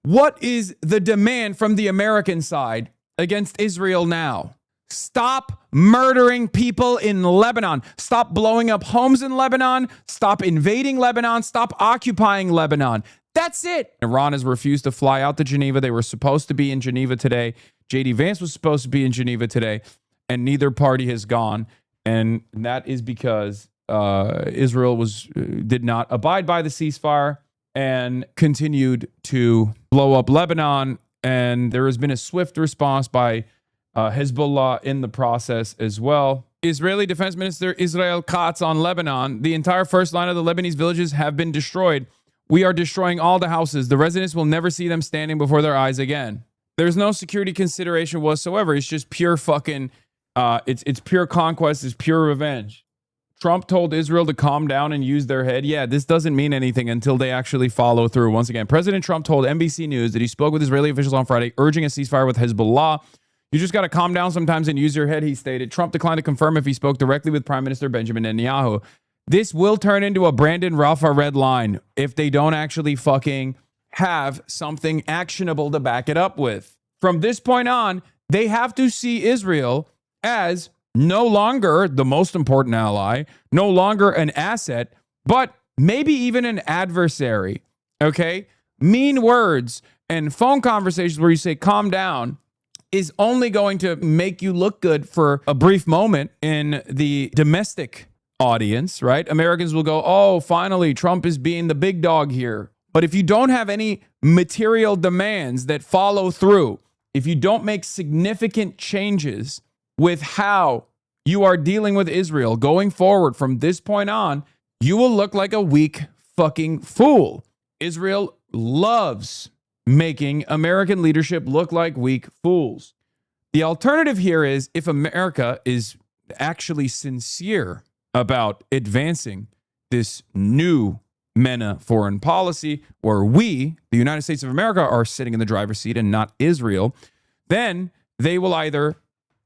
What is the demand from the American side against Israel now? Stop murdering people in Lebanon. Stop blowing up homes in Lebanon. Stop invading Lebanon. Stop occupying Lebanon. That's it. Iran has refused to fly out to Geneva. They were supposed to be in Geneva today. J.D. Vance was supposed to be in Geneva today, and neither party has gone. And that is because Israel did not abide by the ceasefire and continued to blow up Lebanon. And there has been a swift response by Hezbollah in the process as well. Israeli Defense Minister Israel Katz on Lebanon. The entire first line of the Lebanese villages have been destroyed. We are destroying all the houses. The residents will never see them standing before their eyes again. There's no security consideration whatsoever. It's just pure fucking, it's pure conquest. It's pure revenge. Trump told Israel to calm down and use their head. Yeah, this doesn't mean anything until they actually follow through. Once again, President Trump told NBC News that he spoke with Israeli officials on Friday, urging a ceasefire with Hezbollah. You just got to calm down sometimes and use your head, he stated. Trump declined to confirm if he spoke directly with Prime Minister Benjamin Netanyahu. This will turn into a Brandon Rafa red line if they don't actually fucking have something actionable to back it up with. From this point on, they have to see Israel as no longer the most important ally, no longer an asset, but maybe even an adversary, okay? Mean words and phone conversations where you say, calm down, is only going to make you look good for a brief moment in the domestic audience, right? Americans will go, oh, finally, Trump is being the big dog here. But if you don't have any material demands that follow through, if you don't make significant changes with how you are dealing with Israel going forward from this point on, you will look like a weak fucking fool. Israel loves making American leadership look like weak fools. The alternative here is if America is actually sincere about advancing this new MENA foreign policy, where we, the United States of America, are sitting in the driver's seat and not Israel, then they will either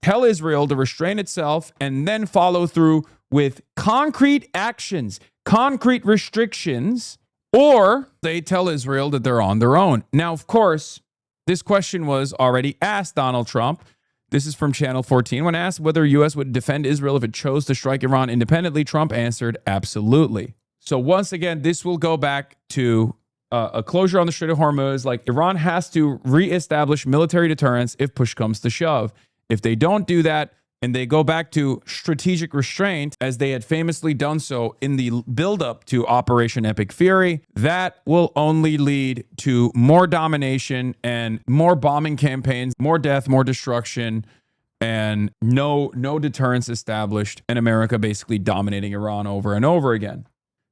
tell Israel to restrain itself and then follow through with concrete actions, concrete restrictions, or they tell Israel that they're on their own. Now, of course, this question was already asked Donald Trump. This is from Channel 14. When asked whether U.S. would defend Israel if it chose to strike Iran independently, Trump answered, absolutely. So once again, this will go back to a closure on the Strait of Hormuz. Like, Iran has to reestablish military deterrence if push comes to shove. If they don't do that and they go back to strategic restraint, as they had famously done so in the buildup to Operation Epic Fury, that will only lead to more domination and more bombing campaigns, more death, more destruction, and no deterrence established, and America basically dominating Iran over and over again.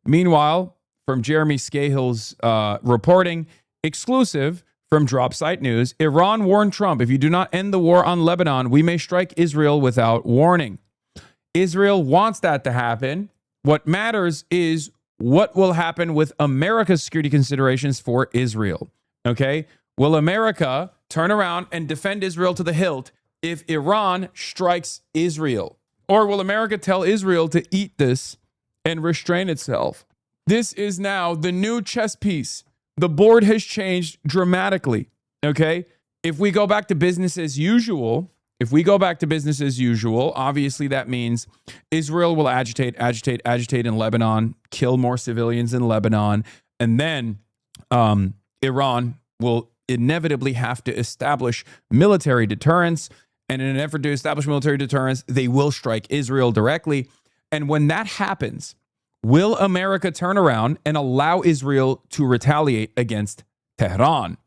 Meanwhile, from Jeremy Scahill's reporting, exclusive from Drop Site News, Iran warned Trump, if you do not end the war on Lebanon, we may strike Israel without warning. Israel wants that to happen. What matters is what will happen with America's security considerations for Israel. Okay? Will America turn around and defend Israel to the hilt if Iran strikes Israel? Or will America tell Israel to eat this and restrain itself? This is now the new chess piece. The board has changed dramatically, okay? If we go back to business as usual, obviously that means Israel will agitate in Lebanon, kill more civilians in Lebanon, and then Iran will inevitably have to establish military deterrence. And in an effort to establish military deterrence, they will strike Israel directly. And when that happens, will America turn around and allow Israel to retaliate against Tehran?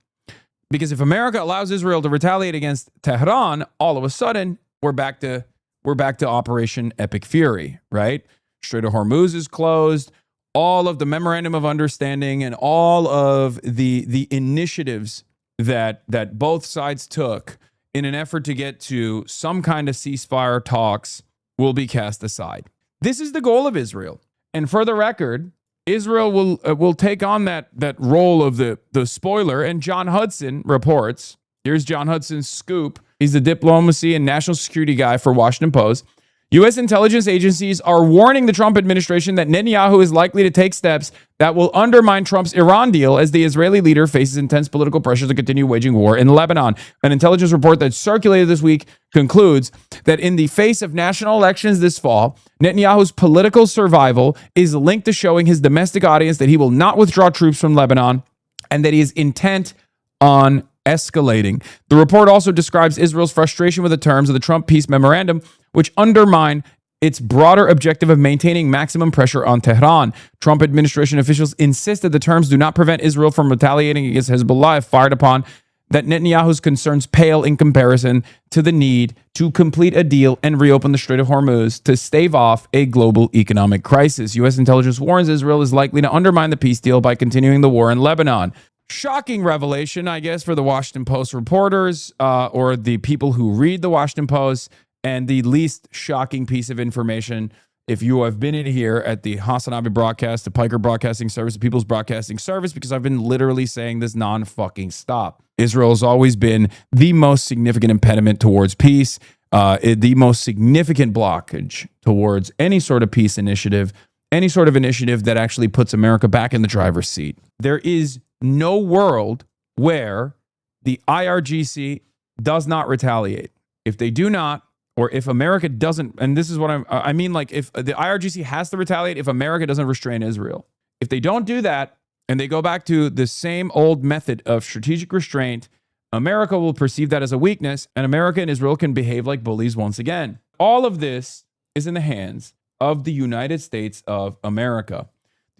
Because if America allows Israel to retaliate against Tehran, all of a sudden we're back to Operation Epic Fury, right? Strait of Hormuz is closed. All of the memorandum of understanding and all of the initiatives that both sides took in an effort to get to some kind of ceasefire talks will be cast aside. This is the goal of Israel. And for the record, Israel will take on that role of the spoiler. And John Hudson reports, here's John Hudson's scoop. He's the diplomacy and national security guy for Washington Post. U.S. intelligence agencies are warning the Trump administration that Netanyahu is likely to take steps that will undermine Trump's Iran deal as the Israeli leader faces intense political pressure to continue waging war in Lebanon. An intelligence report that circulated this week concludes that in the face of national elections this fall, Netanyahu's political survival is linked to showing his domestic audience that he will not withdraw troops from Lebanon and that he is intent on escalating. The report also describes Israel's frustration with the terms of the Trump peace memorandum, which undermine its broader objective of maintaining maximum pressure on Tehran. Trump administration officials insist that the terms do not prevent Israel from retaliating against Hezbollah if fired upon, that Netanyahu's concerns pale in comparison to the need to complete a deal and reopen the Strait of Hormuz to stave off a global economic crisis. U.S. intelligence warns Israel is likely to undermine the peace deal by continuing the war in Lebanon. Shocking revelation, I guess, for the Washington Post reporters or the people who read the Washington Post. And the least shocking piece of information, if you have been in here at the HasanAbi broadcast, the Piker Broadcasting Service, the People's Broadcasting Service, because I've been literally saying this non-fucking stop. Israel has always been the most significant impediment towards peace, the most significant blockage towards any sort of peace initiative, any sort of initiative that actually puts America back in the driver's seat. There is no world where the IRGC does not retaliate. If they do not, or if America doesn't, and this is what I mean, like if the IRGC has to retaliate if America doesn't restrain Israel. If they don't do that and they go back to the same old method of strategic restraint, America will perceive that as a weakness, and America and Israel can behave like bullies once again. All of this is in the hands of the United States of America.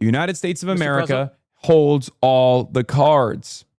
The United States of America holds all the cards.